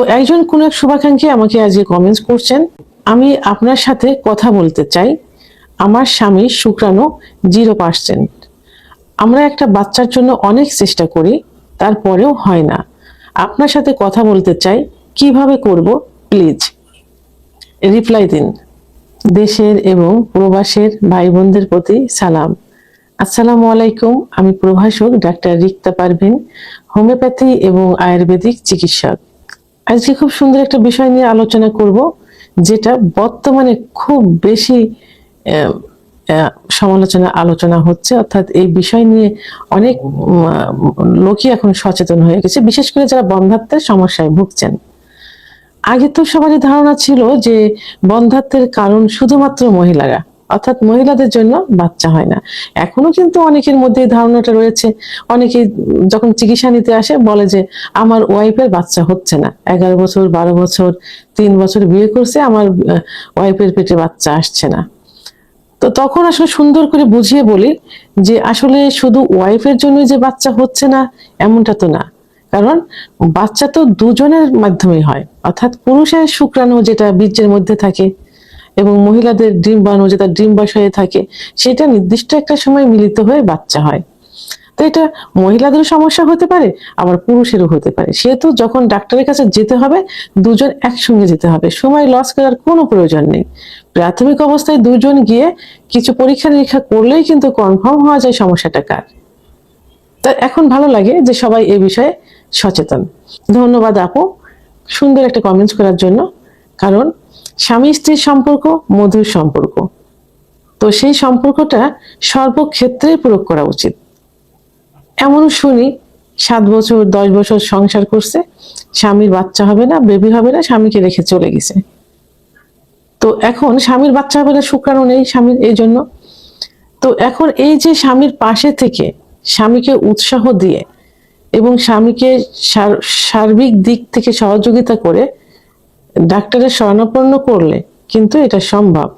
তো একজন কোন এক শুভাকাঙ্ক্ষী আমাকে আজকে কমেন্টস করছেন, আমি আপনার সাথে কথা বলতে চাই, আমার স্বামীর শুক্রাণু 0%। আমরা একটা বাচ্চার জন্য অনেক চেষ্টা করি, তারপরেও হয় না। আপনার সাথে কথা বলতে চাই, কিভাবে করব প্লিজ রিপ্লাই দিন। দেশের এবং প্রবাসের ভাই বোনদের প্রতি সালাম। আসসালামু আলাইকুম। আমি প্রভাষক ডাক্তার রিক্তা পারভিন, হোমিওপ্যাথি এবং আয়ুর্বেদিক চিকিৎসক। আজকে খুব সুন্দর একটা বিষয় নিয়ে আলোচনা করব, যেটা বর্তমানে খুব বেশি আহ, সমালোচনা আলোচনা হচ্ছে। অর্থাৎ এই বিষয় নিয়ে অনেক লোকই এখন সচেতন হয়ে গেছে, বিশেষ করে যারা বন্ধ্যাত্বের সমস্যায় ভুগছেন। আগে তো সবারই ধারণা ছিল যে বন্ধ্যাত্বের কারণ শুধুমাত্র মহিলারা, অর্থাৎ মহিলাদের জন্য বাচ্চা হয় না। এখনো কিন্তু অনেকের মধ্যে এই ধারণাটা রয়েছে। অনেকে যখন চিকিৎসা নিতে আসে বলে যে আমার ওয়াইফের বাচ্চা হচ্ছে না, 11 বছর 12 বছর 3 বছর বিয়ে করছে, আমার ওয়াইফের পেটে বাচ্চা আসছে না। তো তখন আসলে সুন্দর করে বুঝিয়ে বলি যে আসলে শুধু ওয়াইফের জন্য যে বাচ্চা হচ্ছে না এমনটা তো না। কারণ বাচ্চা তো দুজনের মাধ্যমেই হয়, অর্থাৎ পুরুষের শুক্রাণু যেটা বীর্যের মধ্যে থাকে এবং মহিলাদের ডিম্বাণু যেটা ডিম্বাশয়ে থাকে, সেটা নির্দিষ্ট একটা সময় মিলিত হয়ে বাচ্চা হয়। তো এটা মহিলাদেরও সমস্যা হতে পারে, আবার পুরুষেরও হতে পারে। সেহেতু যখন ডাক্তারের কাছে যেতে হবে, দুজন একসঙ্গে যেতে হবে, সময় লস করার কোনো প্রয়োজন নেই। প্রাথমিক অবস্থায় দুজন গিয়ে কিছু পরীক্ষা নিরীক্ষা করলেই কিন্তু কনফার্ম হওয়া যায় সমস্যাটা কার। তা এখন ভালো লাগে যে সবাই এ বিষয়ে সচেতন। ধন্যবাদ আপু সুন্দর একটা কমেন্টস করার জন্য। কারণ স্বামী স্ত্রীর সম্পর্ক মধুর সম্পর্ক, তো সেই সম্পর্কটা সর্বক্ষেত্রে প্রয়োগ করা উচিত। এমনও শুনি 7 বছর 10 বছর সংসার করছে, স্বামীর বাচ্চা হবে না, বেবি হবে না, স্বামীকে রেখে চলে গেছে। তো এখন স্বামীর বাচ্চা হবে না, শুক্রাণু নেই স্বামীর, এই জন্য। তো এখন এই যে স্বামীর পাশে থেকে স্বামীকে উৎসাহ দিয়ে এবং স্বামীকে সার্বিক দিক থেকে সহযোগিতা করে ডাক্তারের শরণাপন্ন করলে কিন্তু এটা সম্ভব।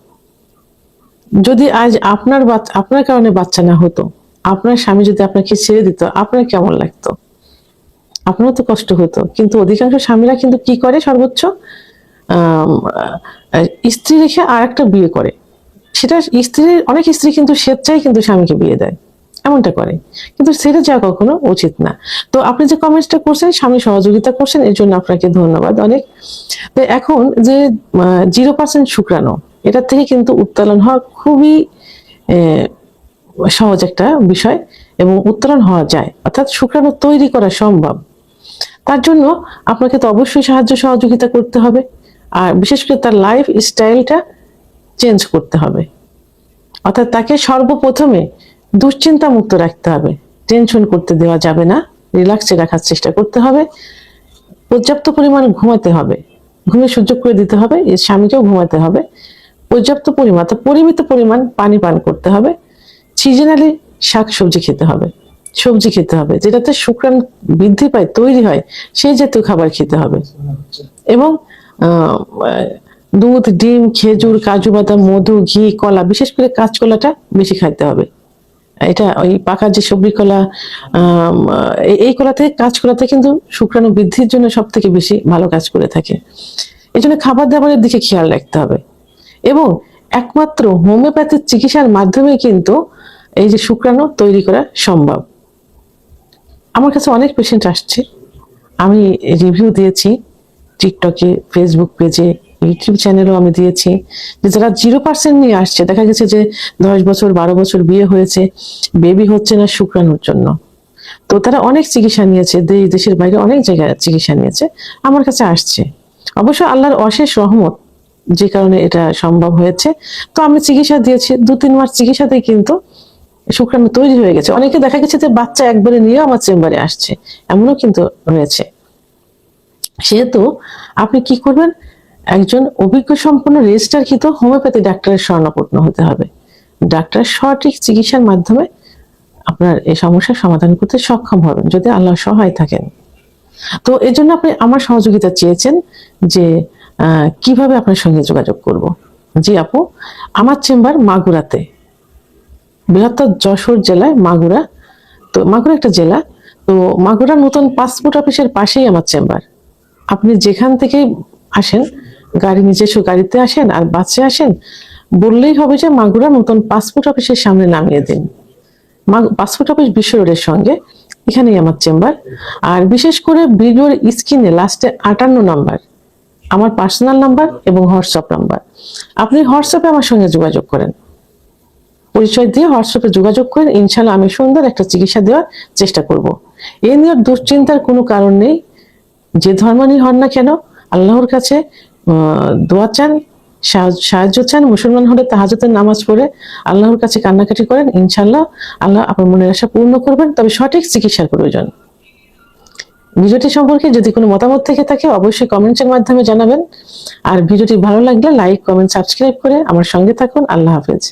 যদি আজ আপনার কারণে বাচ্চা না হতো, আপনার স্বামী যদি আপনাকে ছেড়ে দিত, আপনার কেমন লাগতো? আপনারও তো কষ্ট হতো। কিন্তু অধিকাংশ স্বামীরা কিন্তু কি করে, সর্বোচ্চ স্ত্রী রেখে আর একটা বিয়ে করে। সেটা স্ত্রীর অনেক স্ত্রী কিন্তু স্বেচ্ছায় কিন্তু স্বামীকে বিয়ে দেয়, এমনটা করে। কিন্তু ছেড়ে যাওয়া কখনো উচিত না। তো আপনি যে কমেন্টসটা করছেন, স্বামী সহযোগিতা করছেন, এর জন্য আপনাকে ধন্যবাদ অনেক। তো এখন যে 0% শুক্রাণু, এটার থেকে কিন্তু উত্তোলন হওয়া খুবই সহজ একটা বিষয় এবং উত্তোলন হওয়া যায়, অর্থাৎ শুক্রাণু তৈরি করা সম্ভব। তার জন্য আপনাকে তো অবশ্যই সাহায্য সহযোগিতা করতে হবে, আর বিশেষ করে তার লাইফ স্টাইলটা চেঞ্জ করতে হবে। অর্থাৎ তাকে সর্বপ্রথমে দুশ্চিন্তা মুক্ত রাখতে হবে, টেনশন করতে দেওয়া যাবে না, রিল্যাক্সে রাখার চেষ্টা করতে হবে। পর্যাপ্ত পরিমাণ ঘুমাতে হবে, ঘুমের সুযোগ করে দিতে হবে, এর স্বামীকেও ঘুমাতে হবে। পর্যাপ্ত পরিমাণ, পরিমিত পরিমাণ পানি পান করতে হবে। সিজনালি শাক সবজি খেতে হবে, সবজি খেতে হবে যেটাতে শুক্রাণু বৃদ্ধি পায়, তৈরি হয়, সেই জাতীয় খাবার খেতে হবে। এবং দুধ, ডিম, খেজুর, কাজু বাদাম, মধু, ঘি, কলা, বিশেষ করে কাঁচকলাটা বেশি খাইতে হবে। এটা ওই পাকা যে সবজি কলা, এই কলাতে, কাঁচকলাতে কিন্তু শুক্রাণু বৃদ্ধির জন্য সব থেকে বেশি ভালো কাজ করে থাকে। এই জন্য খাবার দাবারের দিকে খেয়াল রাখতে হবে। এবং একমাত্র হোমিওপ্যাথিক চিকিৎসার মাধ্যমে কিন্তু এই যে শুক্রাণু তৈরি করা সম্ভব। আমার কাছে অনেক পেশেন্ট আসছে, আমি রিভিউ দিয়েছি টিকটকে, ফেসবুক পেজে, ইউটিউব চ্যানেলও আমি দিয়েছি, যে যারা 0% নিয়ে আসছে, দেখা গেছে যে 10 বছর 12 বছর বিয়ে হয়েছে, বেবি হচ্ছে না শুক্রাণুর জন্য। তো তারা অনেক চিকিৎসা নিয়েছে, দেশের বাইরে অনেক জায়গায় চিকিৎসা নিয়েছে, আমার কাছে আসছে। অবশ্য আল্লাহর অশেষ রহমত, যে কারণে এটা সম্ভব হয়েছে। তো আমি চিকিৎসা দিয়েছি, 2-3 মাস চিকিৎসাতেই কিন্তু শুক্রাণু তৈরি হয়ে গেছে। অনেকে দেখা গেছে যে বাচ্চা একবারে নিয়ে আমার চেম্বারে আসছে, এমনও কিন্তু হয়েছে। সেহেতু আপনি কি করবেন, একজন অভিজ্ঞ সম্পন্ন রেজিস্টারকৃত হোমিওপ্যাথি ডাক্তারের শরণাপন্ন হতে হবে। ডাক্তার সঠিক চিকিৎসার মাধ্যমে আপনার এই সমস্যার সমাধান করতে সক্ষম হবেন, যদি আল্লাহ সহায় থাকেন। তো এর জন্য আপনি আমার সহযোগিতা চেয়েছেন যে কিভাবে আপনার সঙ্গে যোগাযোগ করব। জি আপু, আমার চেম্বার মাগুরাতে, বৃহত্তর যশোর জেলায় মাগুরা। তো মাগুরা একটা জেলা, তো মাগুরা নতুন পাসপোর্ট অফিসের পাশেই আমার চেম্বার। আপনি যেখান থেকে আসেন, নিজস্ব গাড়িতে আসেন আর বাসে আসেন, বললেই হবে যে মাগুরা নতুন পাসপোর্ট অফিসের সামনে নামিয়ে দিন। পাসপোর্ট অফিস বিশ্ব রোডের সঙ্গে, এখানেই আমার চেম্বার। আর বিশেষ করে ভিডিওর স্ক্রিনে লাস্টে 58 নাম্বার আমার পার্সোনাল নাম্বার এবং হোয়াটসঅ্যাপ নাম্বার। আপনি হোয়াটসঅ্যাপে আমার সঙ্গে যোগাযোগ করেন, পরিচয় দিয়ে হোয়াটসঅ্যাপে যোগাযোগ করেন। ইনশাল্লাহ আমি সুন্দর একটা চিকিৎসা দেওয়ার চেষ্টা করব। এ নিয়ে দুশ্চিন্তার কোনো কারণ নেই। যে ধর্মানি হন না কেন, আল্লাহর কাছে দোয়া চান, সাহায্য চান। মুসলমান হলে তাহাজ্জুদের নামাজ পড়ে আল্লাহর কাছে কান্নাকাটি করেন, ইনশাল্লাহ আল্লাহ আপনার মনের আশা পূর্ণ করবেন। তবে সঠিক চিকিৎসার প্রয়োজন। ভিডিওটি সম্পর্কে যদি কোনো মতামত থেকে থাকে অবশ্যই কমেন্টসের মাধ্যমে জানাবেন। আর ভিডিওটি ভালো লাগলে লাইক, কমেন্ট, সাবস্ক্রাইব করে আমার সঙ্গে থাকুন। আল্লাহ হাফেজ।